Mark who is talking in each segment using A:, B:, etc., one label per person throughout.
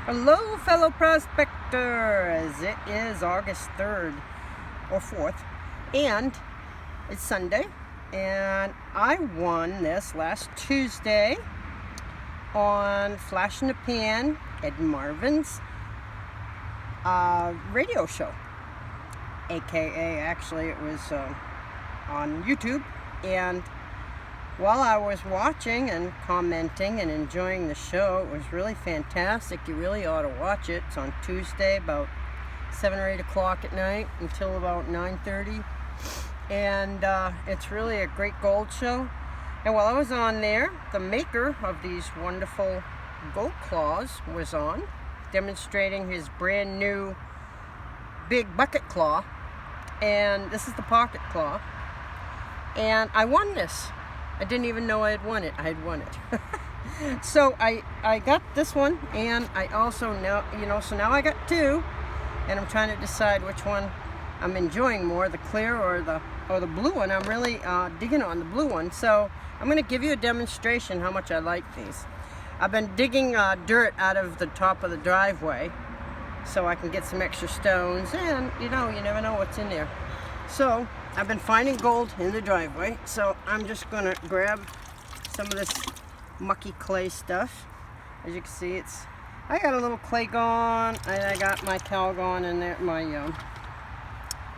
A: Hello, fellow prospectors. It is August 3rd or 4th, and it's Sunday, and I won this last Tuesday on Flash in the Pan, Ed Marvin's radio show, aka actually it was on YouTube. And while I was watching and commenting and enjoying the show, it was really fantastic. You really ought to watch it. It's on Tuesday about 7 or 8 o'clock at night until about 9:30. And it's really a great gold show. And while I was on there, the maker of these wonderful gold claws was on, demonstrating his brand new big bucket claw. And this is the pocket claw. And I won this. I didn't even know I had won it. I had won it. So I got this one, and I also now, so now I got two, and I'm trying to decide which one I'm enjoying more, the clear or the blue one. I'm really digging on the blue one. So I'm going to give you a demonstration how much I like these. I've been digging dirt out of the top of the driveway so I can get some extra stones, and you never know what's in there. So I've been finding gold in the driveway, so I'm just gonna grab some of this mucky clay stuff. As you can see, I got a little clay gone, and I got my Calgon in there.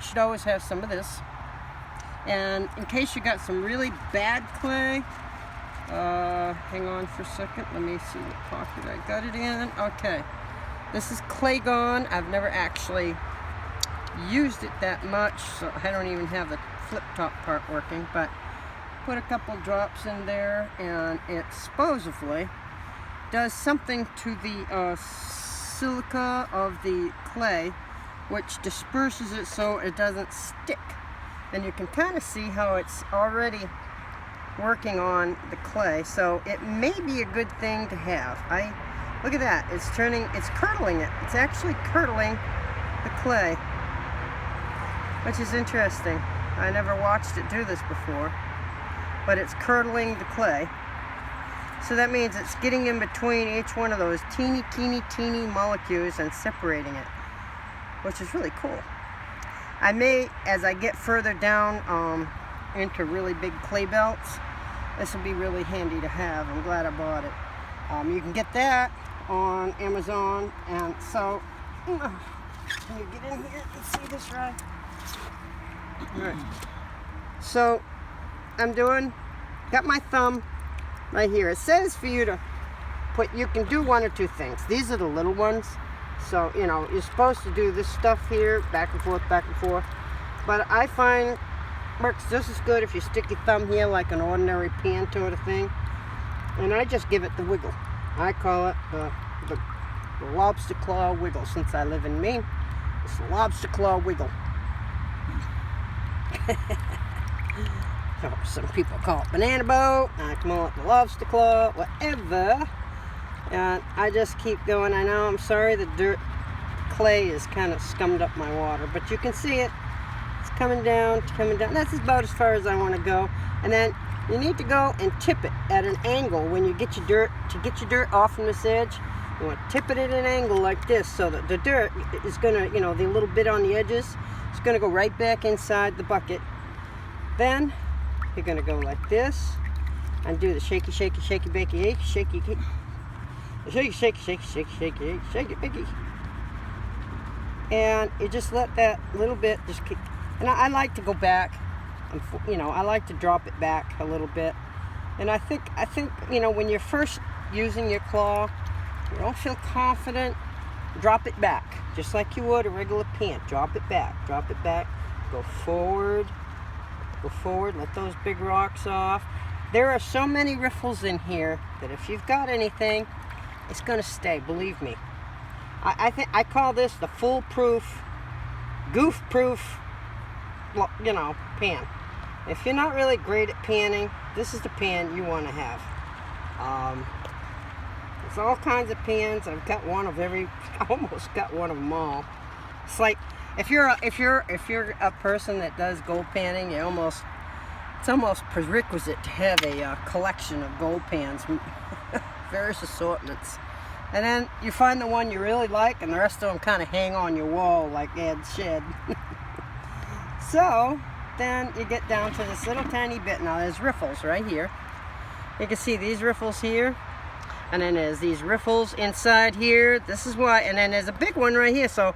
A: Should always have some of this. And in case you got some really bad clay, hang on for a second. Let me see what pocket I got it in. Okay, this is clay gone. I've never actually used it that much, so I don't even have the flip top part working, but put a couple drops in there, and it supposedly does something to the silica of the clay, which disperses it so it doesn't stick. And you can kind of see how it's already working on the clay, so it may be a good thing to have. Look at that, it's curdling it. It's actually curdling the clay, which is interesting. I never watched it do this before, but it's curdling the clay. So that means it's getting in between each one of those teeny molecules and separating it, which is really cool. I may, as I get further down into really big clay belts, this will be really handy to have. I'm glad I bought it. You can get that on Amazon, and so can you get in here and see this right? Alright, so got my thumb right here. It says for you to you can do one or two things. These are the little ones, so you're supposed to do this stuff here, back and forth, but I find it works just as good if you stick your thumb here like an ordinary pan sort of thing, and I just give it the wiggle. I call it the lobster claw wiggle. Since I live in Maine, it's the lobster claw wiggle. Some people call it banana boat, I call it the lobster claw, whatever. And I just keep going. I know, I'm sorry, the clay is kind of scummed up my water, but you can see it. It's coming down. That's about as far as I want to go. And then you need to go and tip it at an angle when you get your dirt. To get your dirt off from this edge, you want to tip it at an angle like this, so that the dirt is going to, the little bit on the edges, it's going to go right back inside the bucket. Then you're going to go like this and do the shaky bakey, shaky bakey. And you just let that little bit just keep. And I like to go back, and I like to drop it back a little bit. And I think when you're first using your claw, you don't feel confident, drop it back, just like you would a regular pan. Drop it back, go forward, let those big rocks off. There are so many riffles in here that if you've got anything, it's going to stay, believe me. I call this the foolproof, goof-proof, pan. If you're not really great at panning, this is the pan you want to have. There's all kinds of pans. I've got one of every. I almost got one of them all. It's like if you're a person that does gold panning, it's almost prerequisite to have a collection of gold pans, various assortments. And then you find the one you really like, and the rest of them kind of hang on your wall like Ed's shed. So then you get down to this little tiny bit. Now there's riffles right here. You can see these riffles here, and then there's these riffles inside here. This is why, and then there's a big one right here. So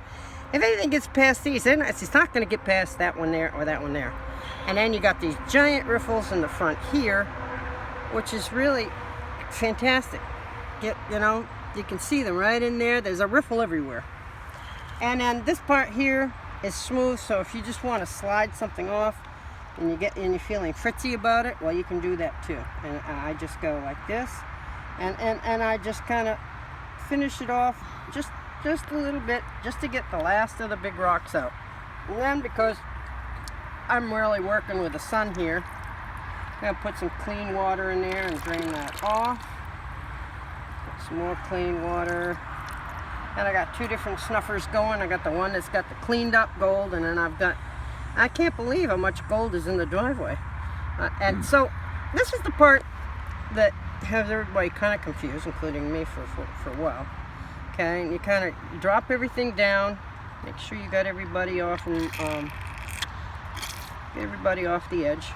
A: if anything gets past these, then it's not going to get past that one there or that one there. And then you got these giant riffles in the front here, which is really fantastic. You know, you can see them right in there. There's a riffle everywhere. And then this part here is smooth, so if you just want to slide something off and you're feeling fritzy about it, well, you can do that too. And I just go like this, and I just kind of finish it off just a little bit, just to get the last of the big rocks out. And then, because I'm really working with the sun here, I'm going to put some clean water in there and drain that off. Put some more clean water. And I got two different snuffers going. I got the one that's got the cleaned up gold, and then I can't believe how much gold is in the driveway. And so this is the part that has everybody kind of confused, including me for a while. Okay, and you kind of drop everything down. Make sure you got everybody off and get everybody off the edge.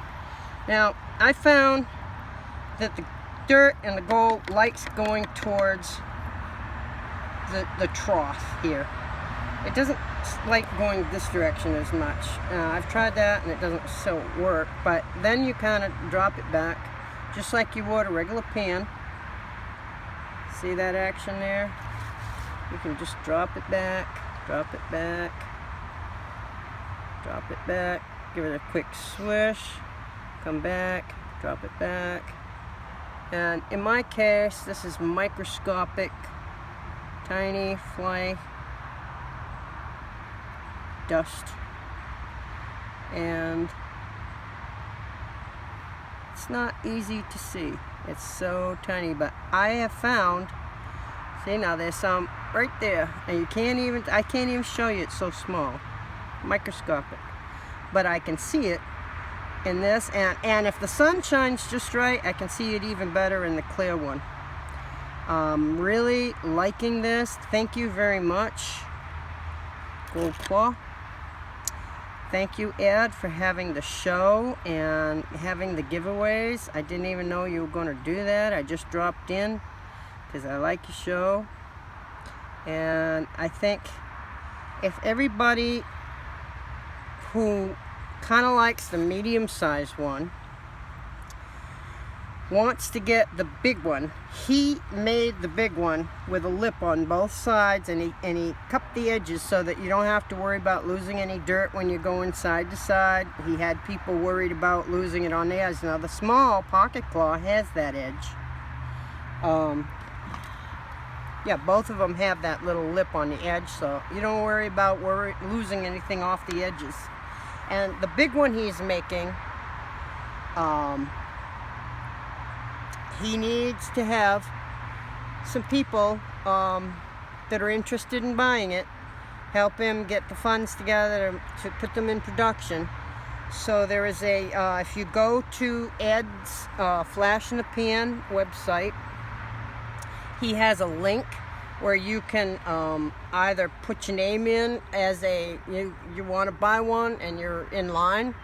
A: Now, I found that the dirt and the gold likes going towards the trough here. It doesn't like going this direction as much. I've tried that and it doesn't so work, but then you kind of drop it back just like you would a regular pan. See that action there? You can just drop it back, drop it back, drop it back, give it a quick swish, come back, drop it back. And in my case, this is microscopic, tiny fly dust, and it's not easy to see. It's so tiny, but I have found, see, now there's some right there, and I can't even show you, it's so small, microscopic, but I can see it in this, and if the sun shines just right, I can see it even better in the clear one. Really liking this. Thank you very much, Gold Claw. Thank you, Ed, for having the show and having the giveaways. I didn't even know you were going to do that. I just dropped in because I like your show. And I think if everybody who kind of likes the medium-sized one wants to get the big one, he made the big one with a lip on both sides, and he cupped the edges so that you don't have to worry about losing any dirt when you're going side to side. He had people worried about losing it on the edge. Now the small Pocket Claw has that edge. Yeah, both of them have that little lip on the edge, so you don't worry about losing anything off the edges. And the big one he's making, he needs to have some people that are interested in buying it, help him get the funds together to put them in production. So there is a, if you go to Ed's Flash in the Pan website, he has a link where you can either put your name in as you want to buy one and you're in line,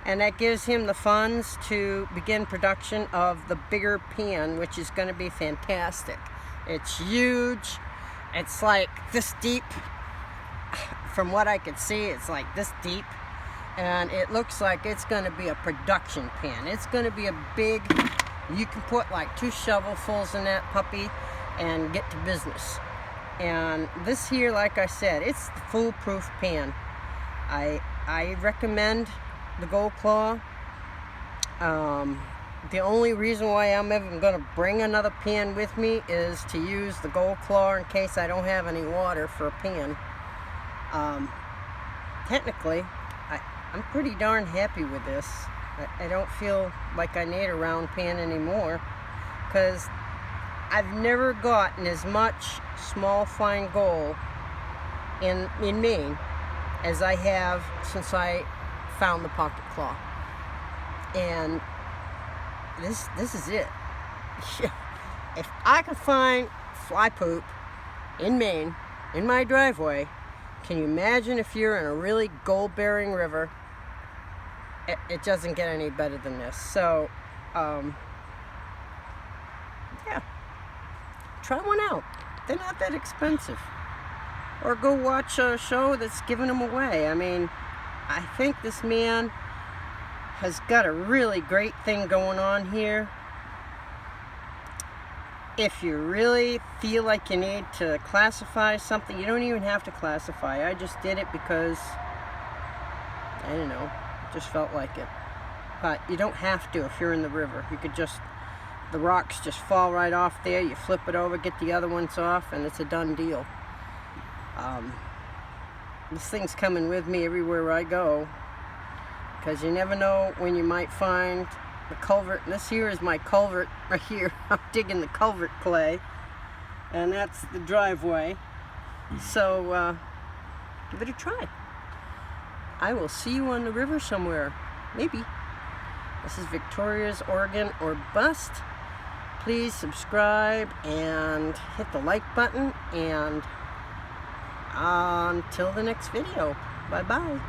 A: and that gives him the funds to begin production of the bigger pan, which is going to be fantastic. It's huge. It's like this deep. From what I could see, it's like this deep, and it looks like it's going to be a production pan. It's going to be a big, you can put like 2 shovelfuls in that puppy and get to business. And this here, like I said, it's the foolproof pan. I recommend the Gold Claw. The only reason why I'm even going to bring another pan with me is to use the Gold Claw in case I don't have any water for a pan. Technically, I'm pretty darn happy with this. I don't feel like I need a round pan anymore, because I've never gotten as much small fine gold in Maine as I have since I found the Pocket Claw. And this is it. If I could find fly poop in Maine, in my driveway, can you imagine if you're in a really gold-bearing river? It doesn't get any better than this. So, yeah, try one out. They're not that expensive. Or go watch a show that's giving them away. I mean, I think this man has got a really great thing going on here. If you really feel like you need to classify something, you don't even have to classify. I just did it because, I don't know, just felt like it. But you don't have to if you're in the river. You could just, the rocks just fall right off there, you flip it over, get the other ones off, and it's a done deal. This thing's coming with me everywhere I go, because you never know when you might find the culvert. And this here is my culvert right here. I'm digging the culvert clay, and that's the driveway. So give it a try. I will see you on the river somewhere, maybe. This is Victoria's Oregon or Bust. Please subscribe and hit the like button, and until the next video, bye bye.